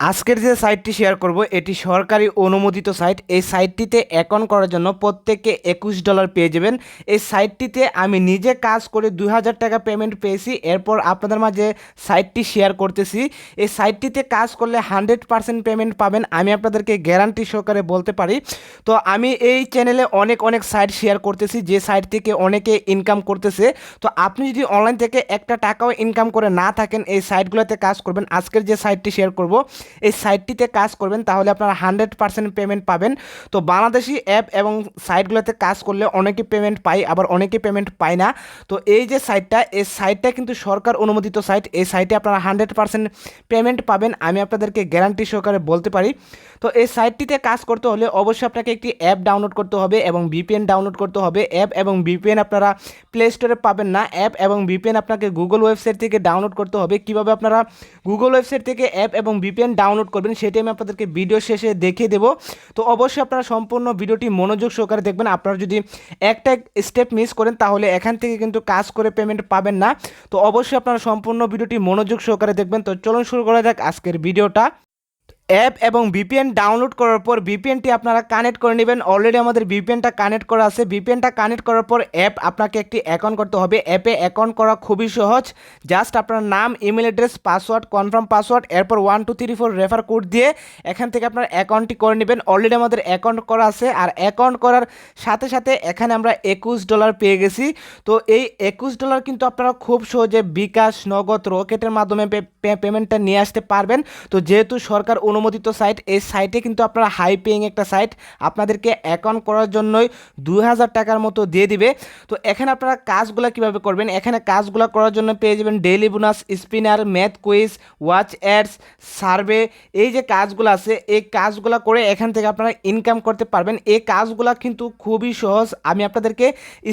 আজকের যে সাইটটি শেয়ার করব এটি সরকারি অনুমোদিত সাইট। এই সাইটটিতে অ্যাকাউন্ট করার জন্য প্রত্যেককে $21 পেয়ে যাবেন। এই সাইটটিতে আমি নিজে কাজ করে 2000 টাকা পেমেন্ট পেয়েছি। এরপর আপনাদের মাঝে সাইটটি শেয়ার করতেছি। এই সাইটটিতে কাজ করলে 100% পেমেন্ট পাবেন, আমি আপনাদেরকে গ্যারান্টি সহকারে বলতে পারি। তো আমি এই চ্যানেলে অনেক অনেক সাইট শেয়ার করতেছি, যে সাইট থেকে অনেকে ইনকাম করতেছে। তো আপনি যদি অনলাইন থেকে একটা টাকাও ইনকাম করে না থাকেন, এই সাইটগুলোতে কাজ করবেন। আজকের যে সাইটটি শেয়ার করব এই সাইটটিতে কাজ করবেন, তাহলে আপনারা 100% পেমেন্ট পাবেন। তো বাংলাদেশি অ্যাপ এবং সাইটগুলোতে কাজ করলে অনেকে পেমেন্ট পায়, আবার অনেকে পেমেন্ট পায় না। তো এই যে সাইটটা, এই সাইটটা কিন্তু সরকার অনুমোদিত সাইট। এই সাইটে আপনারা 100% পেমেন্ট পাবেন, আমি আপনাদেরকে গ্যারান্টি সহকারে বলতে পারি। তো এই সাইটটিতে কাজ করতে হলে অবশ্যই আপনাকে একটি অ্যাপ ডাউনলোড করতে হবে এবং ভিপিএন ডাউনলোড করতে হবে। অ্যাপ এবং ভিপিএন আপনারা প্লে স্টোরে পাবেন না, অ্যাপ এবং ভিপিএন আপনাকে গুগল ওয়েবসাইট থেকে ডাউনলোড করতে হবে। কিভাবে আপনারা গুগল ওয়েবসাইট থেকে অ্যাপ এবং ভিপিএন ডাউনলোড করবেন সেটি আমি আপনাদেরকে ভিডিও শেষে দেখিয়ে দেবো। তো অবশ্যই আপনারা সম্পূর্ণ ভিডিওটি মনোযোগ সহকারে দেখবেন। আপনারা যদি একটা স্টেপ মিস করেন তাহলে এখান থেকে কিন্তু কাজ করে পেমেন্ট পাবেন না। তো অবশ্যই আপনারা সম্পূর্ণ ভিডিওটি মনোযোগ সহকারে দেখবেন। তো চলুন শুরু করা যাক আজকের ভিডিওটা। অ্যাপ এবং ভিপিএন ডাউনলোড করার পর ভিপিএনটি আপনারা কানেক্ট করে নেবেন। অলরেডি আমাদের ভিপিএনটা কানেক্ট করা আছে। ভিপিএনটা কানেক্ট করার পর অ্যাপ আপনাকে একটি অ্যাকাউন্ট করতে হবে। অ্যাপে অ্যাকাউন্ট করা খুবই সহজ। জাস্ট আপনার নাম, email address, password, confirm password, এরপর 1 2 3 4 রেফার কোড দিয়ে এখান থেকে আপনার অ্যাকাউন্টটি করে নেবেন। অলরেডি আমাদের অ্যাকাউন্ট করা আছে, আর অ্যাকাউন্ট করার সাথে সাথে এখানে আমরা $21 পেয়ে গেছি। তো এই $21 কিন্তু আপনারা খুব সহজে বিকাশ, নগদ, রকেটের মাধ্যমে পেমেন্টটা নিয়ে আসতে পারবেন। তো যেহেতু সরকার অনুমোদিত সাইট, এই সাইটে কিন্তু আপনারা হাই পেইং একটা সাইট, আপনাদেরকে অ্যাকাউন্ট করার জন্যই 2000 টাকার মতো দিয়ে দিবে। তো এখানে আপনারা কাজগুলো কিভাবে করবেন, এখানে কাজগুলো করার জন্য পেয়ে যাবেন daily bonus, spinner, math quiz, watch ads, survey. এই যে কাজগুলো আছে, এই কাজগুলো করে এখান থেকে আপনারা ইনকাম করতে পারবেন। এই কাজগুলো কিন্তু খুবই সহজ, আমি আপনাদেরকে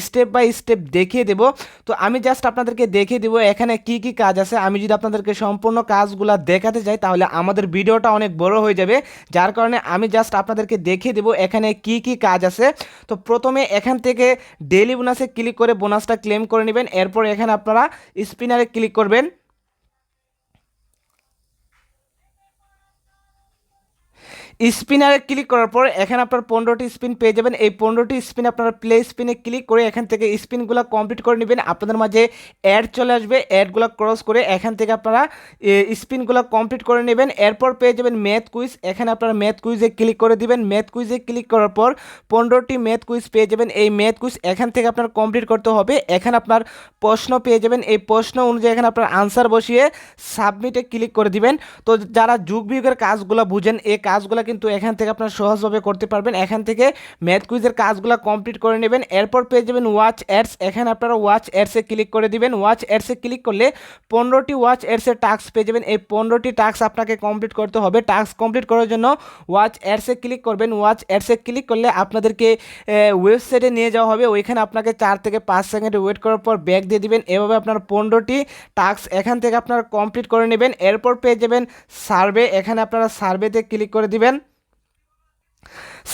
স্টেপ বাই স্টেপ দেখিয়ে দেব। তো আমি জাস্ট আপনাদেরকে দেখিয়ে দেবো এখানে কি কি কাজ আছে। আমি যদি আপনাদেরকে সম্পূর্ণ কাজগুলো দেখাতে যাই তাহলে আমাদের ভিডিওটা অনেক বড় হয়ে যাবে, যার কারণে আমি জাস্ট আপনাদেরকে দেখিয়ে দেবো এখানে কি কি কাজ আছে। তো প্রথমে এখান থেকে ডেইলি বোনাসে ক্লিক করে বোনাসটা ক্লেম করে নেবেন। এরপর এখানে আপনারা স্পিনারে ক্লিক করবেন। স্পিনারে ক্লিক করার পর এখানে আপনার 15টি স্পিন পেয়ে যাবেন। এই 15টি স্পিন আপনারা প্লে স্পিনে ক্লিক করে এখান থেকে স্পিনগুলো কমপ্লিট করে নেবেন। আপনাদের মাঝে অ্যাড চলে আসবে, অ্যাডগুলো ক্রস করে এখান থেকে আপনারা স্পিনগুলো কমপ্লিট করে নেবেন। এরপর পেয়ে যাবেন ম্যাথ কুইজ, এখানে আপনারা ম্যাথ কুইজে ক্লিক করে দিবেন। ম্যাথ কুইজে ক্লিক করার পর 15টি ম্যাথ কুইজ পেয়ে যাবেন। এই ম্যাথ কুইজ এখান থেকে আপনার কমপ্লিট করতে হবে। এখানে আপনার প্রশ্ন পেয়ে যাবেন, এই প্রশ্ন অনুযায়ী এখানে আপনার আনসার বসিয়ে সাবমিটে ক্লিক করে দিবেন। তো যারা যুগ বিয়োগের কাজগুলো বুঝেন, এই কাজগুলো কিন্তু এখান থেকে আপনারা সহজভাবে করতে পারবেন। এখান থেকে ম্যাথ কুইজের কাজগুলো কমপ্লিট করে নেবেন। এরপর পেয়ে যাবেন ওয়াচ অ্যাডস, এখানে আপনারা ওয়াচ অ্যাডসে ক্লিক করে দিবেন। ওয়াচ অ্যাডসে ক্লিক করলে 15টি ওয়াচ অ্যাডসের টাস্ক পেয়ে যাবেন। এই 15টি টাস্ক আপনাকে কমপ্লিট করতে হবে। টাস্ক কমপ্লিট করার জন্য ওয়াচ অ্যাডসে ক্লিক করবেন। ওয়াচ অ্যাডসে ক্লিক করলে আপনাদেরকে ওয়েবসাইটে নিয়ে যাওয়া হবে। ওইখানে আপনাকে 4 থেকে 5 সেকেন্ড ওয়েট করার পর ব্যাক দিয়ে দিবেন। এভাবে আপনার 15টি টাস্ক এখান থেকে আপনারা কমপ্লিট করে নেবেন। এরপর পেয়ে যাবেন সার্ভে, এখানে আপনারা সার্ভেতে ক্লিক করে দিবেন।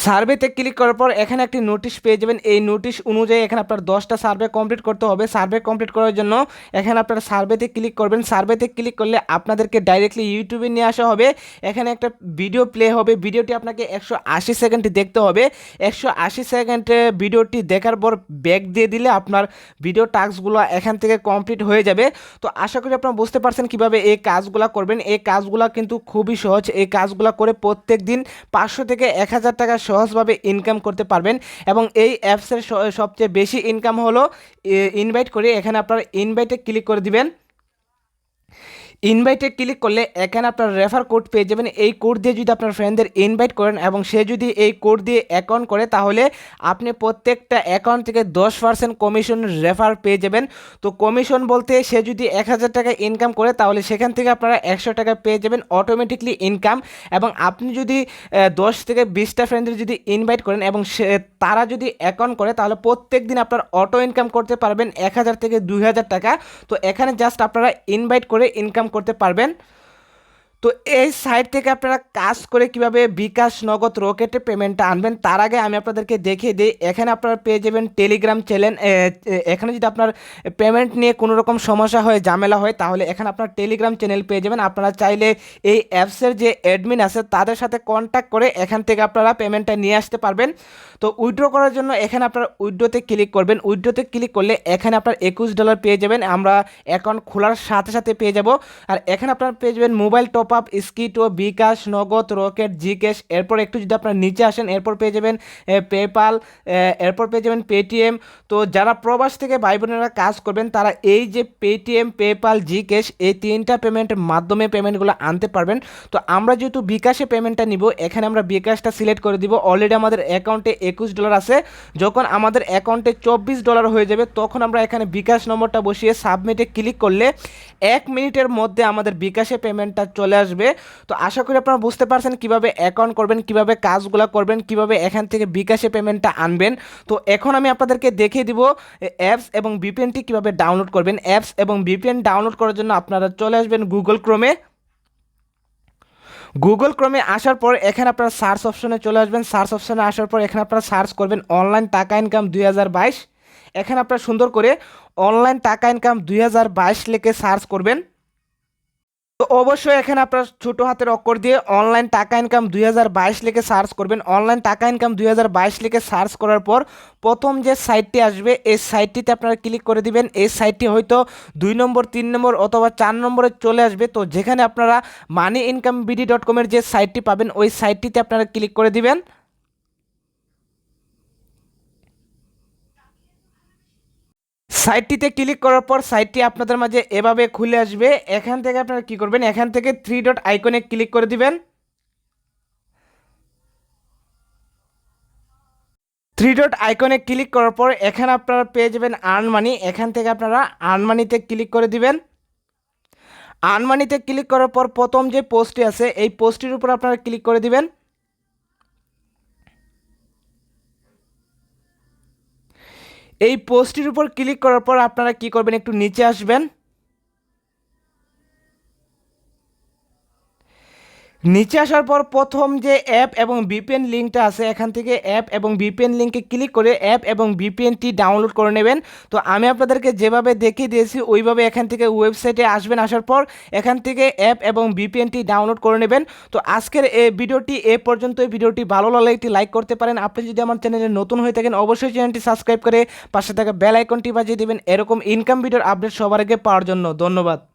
সার্ভেতে ক্লিক করার পর এখানে একটি নোটিশ পেয়ে যাবেন। এই নোটিশ অনুযায়ী এখানে আপনার 10টা সার্ভে কমপ্লিট করতে হবে। সার্ভে কমপ্লিট করার জন্য এখানে আপনারা সার্ভেতে ক্লিক করবেন। সার্ভেতে ক্লিক করলে আপনাদেরকে ডাইরেক্টলি ইউটিউবে নিয়ে আসা হবে। এখানে একটা ভিডিও প্লে হবে, ভিডিওটি আপনাকে 180 সেকেন্ড দেখতে হবে। 180 সেকেন্ডে ভিডিওটি দেখার পর ব্যাক দিয়ে দিলে আপনার ভিডিও টাস্কগুলো এখান থেকে কমপ্লিট হয়ে যাবে। তো আশা করি আপনারা বুঝতে পারছেন কিভাবে এই কাজগুলো করবেন। এই কাজগুলো কিন্তু খুবই সহজ। এই কাজগুলো করে প্রত্যেক দিন 500 থেকে 1000 টাকা সহজভাবে ইনকাম করতে পারবেন। এবং এই অ্যাপসের সবচেয়ে বেশি ইনকাম হলো ইনভাইট করে। এখানে আপনারা ইনভাইটে ক্লিক করে দিবেন। ইনভাইটে ক্লিক করলে এখানে আপনার রেফার কোড পেয়ে যাবেন। এই কোড দিয়ে যদি আপনার ফ্রেন্ডদের ইনভাইট করেন এবং সে যদি এই কোড দিয়ে অ্যাকাউন্ট করে তাহলে আপনি প্রত্যেকটা অ্যাকাউন্ট থেকে 10% কমিশন রেফার পেয়ে যাবেন। তো কমিশন বলতে সে যদি 1000 টাকা ইনকাম করে তাহলে সেখান থেকে আপনারা 100 টাকা পেয়ে যাবেন অটোমেটিকলি ইনকাম। এবং আপনি যদি 10 থেকে 20টা ফ্রেন্ডদের যদি ইনভাইট করেন এবং তারা যদি অ্যাকাউন্ট করে তাহলে প্রত্যেক দিন আপনার অটো ইনকাম করতে পারবেন 1000 থেকে 2000 টাকা। তো এখানে জাস্ট আপনারা ইনভাইট করে ইনকাম করতে পারবেন। তো এই সাইট থেকে আপনারা কাজ করে কিভাবে বিকাশ, নগদ, রকেটে পেমেন্টটা আনবেন তার আগে আমি আপনাদেরকে দেখিয়ে দিই। এখানে আপনারা পেয়ে যাবেন টেলিগ্রাম চ্যানেল। এখানে যদি আপনার পেমেন্ট নিয়ে কোনো রকম সমস্যা হয়, ঝামেলা হয়, তাহলে এখানে আপনার টেলিগ্রাম চ্যানেল পেয়ে যাবেন। আপনারা চাইলে এই অ্যাপসের যে অ্যাডমিন আছে তাদের সাথে কন্ট্যাক্ট করে এখান থেকে আপনারা পেমেন্টটা নিয়ে আসতে পারবেন। তো উইথড্র করার জন্য এখানে আপনারা উইথড্রোতে ক্লিক করবেন। উইথড্রোতে ক্লিক করলে এখানে আপনার $21 পেয়ে যাবেন, আমরা অ্যাকাউন্ট খোলার সাথে সাথে পেয়ে যাব। আর এখানে আপনারা পেয়ে যাবেন মোবাইল টপ আপ, স্কিট ও বিকাশ, নগদ, রকেট, জিকেশ। এরপর একটু যদি আপনারা নিচে আসেন, এরপর পেয়ে যাবেন পেপাল, এরপর পেয়ে যাবেন পেটিএম। তো যারা প্রবাস থেকে ভাই বোনেরা কাজ করবেন তারা এই যে পেটিএম, পেপাল, জিকেশ এই তিনটা পেমেন্টের মাধ্যমে পেমেন্টগুলো আনতে পারবেন। তো আমরা যেহেতু বিকাশে পেমেন্টটা নিব, এখানে আমরা বিকাশটা সিলেক্ট করে দিব। অলরেডি আমাদের অ্যাকাউন্টে $21 আছে। যখন আমাদের অ্যাকাউন্টে $24 হয়ে যাবে তখন আমরা এখানে বিকাশ নম্বরটা বসিয়ে সাবমিটে ক্লিক করলে 1 মিনিটের মধ্যে আমাদের বিকাশে পেমেন্টটা চলে আসবে। তো আশা করি আপনারা বুঝতে পারছেন কিভাবে অ্যাকাউন্ট করবেন, কিভাবে কাজগুলো করবেন, কিভাবে এখান থেকে বিকাশে পেমেন্টটা আনবেন। তো এখন আমি আপনাদেরকে দেখিয়ে দিব অ্যাপস এবং ভিপিএনটি কিভাবে ডাউনলোড করবেন। অ্যাপস এবং ভিপিএন ডাউনলোড করার জন্য আপনারা চলে আসবেন গুগল ক্রোমে। গুগল ক্রোমে আসার পর এখানে আপনারা সার্চ অপশনে চলে আসবেন। সার্চ অপশনে আসার পর এখানে আপনারা সার্চ করবেন অনলাইন টাকা ইনকাম 2022। এখানে আপনারা সুন্দর করে অনলাইন টাকা ইনকাম 2022 লিখে সার্চ করবেন। তো অবশ্যই এখানে আপনার ছোট হাতের অক্ষর দিয়ে অনলাইন টাকা ইনকাম 2022 লিখে সার্চ করবেন। অনলাইন টাকা ইনকাম 2022 লিখে সার্চ করার পর প্রথম যে সাইটটি আসবে এই সাইটটিতে আপনারা ক্লিক করে দিবেন। এই সাইটটি হয়তো 2 নম্বর, 3 নম্বর অথবা 4 নম্বরে চলে আসবে। তো যেখানে আপনারা moneyincomeBD.com-এর যে সাইটটি পাবেন ওই সাইটটিতে আপনারা ক্লিক করে দিবেন। সাইটটিতে ক্লিক করার পর সাইটটি আপনাদের মাঝে এভাবে খুলে আসবে। এখান থেকে আপনারা কি করবেন, এখান থেকে 3 ডট আইকনে ক্লিক করে দিবেন। 3 ডট আইকনে ক্লিক করার পর এখানে আপনারা পেয়ে যাবেন আর্ন মানি। এখান থেকে আপনারা আর্ন মানিতে ক্লিক করে দিবেন। আর্ন মানিতে ক্লিক করার পর প্রথম যে পোস্টটি আছে এই পোস্টটির উপর আপনারা ক্লিক করে দিবেন। এই পোস্টটির উপর ক্লিক করার পর আপনারা কি করবেন, একটু নিচে আসবেন। নিচে আসার পর প্রথম যে অ্যাপ এবং ভিপিএন লিঙ্কটা আছে এখান থেকে অ্যাপ এবং ভিপিএন লিঙ্কে ক্লিক করে অ্যাপ এবং ভিপিএনটি ডাউনলোড করে নেবেন। তো আমি আপনাদেরকে যেভাবে দেখিয়ে দিয়েছি ওইভাবে এখান থেকে ওয়েবসাইটে আসবেন। আসার পর এখান থেকে অ্যাপ এবং ভিপিএনটি ডাউনলোড করে নেবেন। তো আজকের এই ভিডিওটি এ পর্যন্ত। ভিডিওটি ভালো লাগলে একটি লাইক করতে পারেন। আপনি যদি আমার চ্যানেলে নতুন হয়ে থাকেন অবশ্যই চ্যানেলটি সাবস্ক্রাইব করে পাশে থাকা বেল আইকনটি বাজিয়ে দেবেন এরকম ইনকাম ভিডিওর আপডেট সবার আগে পাওয়ার জন্য। ধন্যবাদ।